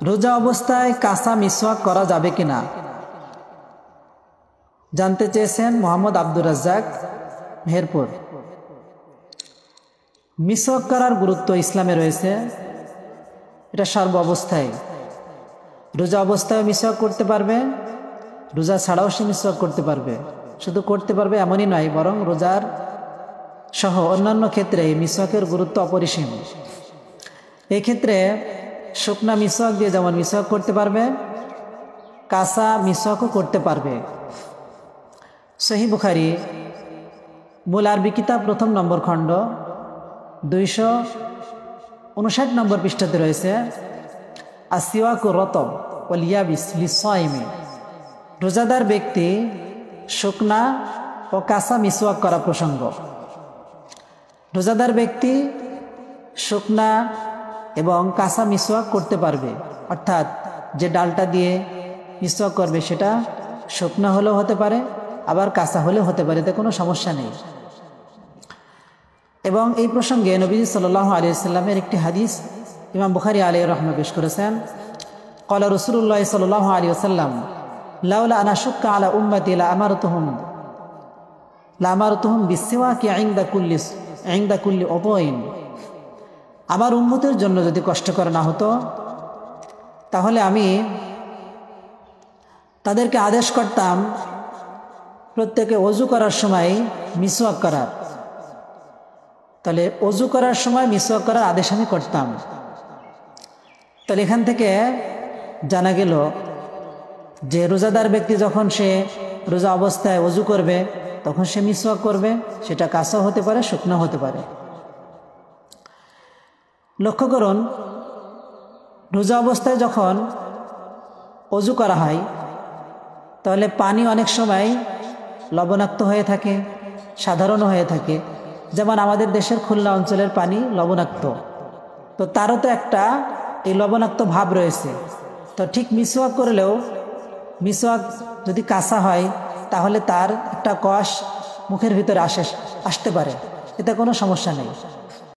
রোজা অবস্থায় কাঁচা মিসওয়াক করা যাবে কিনা জানতে চেয়েছেন মোহাম্মদ আব্দুর রাজ্জাক, মেহেরপুর। মিসওয়াক করার গুরুত্ব ইসলামে রয়েছে। এটা সর্ব অবস্থায়, রোজা অবস্থায় মিসওয়াক করতে পারবে, রোজা ছাড়াও সে মিসওয়াক করতে পারবে। শুধু করতে পারবে এমনই নয়, বরং রোজার সহ অন্যান্য ক্ষেত্রে মিসওয়াকের গুরুত্ব অপরিসীম। এই ক্ষেত্রে শুকনা মিসওয়াক দিয়ে যেমন মিসওয়াক করতে পারবে, কাঁচা মিসওয়াকও করতে পারবে। সহিহ বুখারী মূল আরবি কিতাব ১ম নম্বর খণ্ড ২৫৯ নম্বর পৃষ্ঠাতে রয়েছে আসিওয়াকু রতব ওয়াল ইয়াবিস লিসাইমি। রোজাদার ব্যক্তি শুকনা ও কাঁচা মিসওয়াক করা প্রসঙ্গ। রোজাদার ব্যক্তি শুকনা এবং কাঁচা মিসওয়াক করতে পারবে, অর্থাৎ যে ডালটা দিয়ে মিসওয়াক করবে সেটা শুকনা হলেও হতে পারে, আবার কাঁচা হলেও হতে পারে, এতে কোনো সমস্যা নেই। এবং এই প্রসঙ্গে নবীজি সাল্লাল্লাহু আলাইহি ওয়াসাল্লামের একটি হাদিস ইমাম বুখারী আলাইহির রাহমাহ পেশ করেছেন। ক্বালা রাসূলুল্লাহ সাল্লাল্লাহু আলাইহি ওয়াসাল্লাম লাউলা আনা শুক্কা আলা উম্মতি লামারতুহুম বিসওয়াকি ইনদা কুল্লি উযুইন। আমার উম্মতের জন্য যদি কষ্টকর না হতো তাহলে আমি তাদেরকে আদেশ করতাম প্রত্যেকে ওযু করার সময় মিসওয়াক করার। তাহলে ওযু করার সময় মিসওয়াক করার আদেশ আমি করতাম। তাহলে এখান থেকে জানা গেল যে রোজাদার ব্যক্তি যখন সে রোজা অবস্থায় ওযু করবে তখন সে মিসওয়াক করবে, সেটা কাঁচা হতে পারে, শুকনো হতে পারে। লক্ষ্য করুন, রোজা অবস্থায় যখন ওযু করা হয় তাহলে পানি অনেক সময় লবণাক্ত হয়ে থাকে, সাধারণও হয়ে থাকে। যেমন আমাদের দেশের খুলনা অঞ্চলের পানি লবণাক্ত, তো তারও তো একটা এই লবণাক্ত ভাব রয়েছে। তো ঠিক মিসওয়াক করলেও মিসওয়াক যদি কাঁচা হয় তাহলে তার একটা কষ মুখের ভিতরে আসতে পারে, এতে কোনো সমস্যা নেই।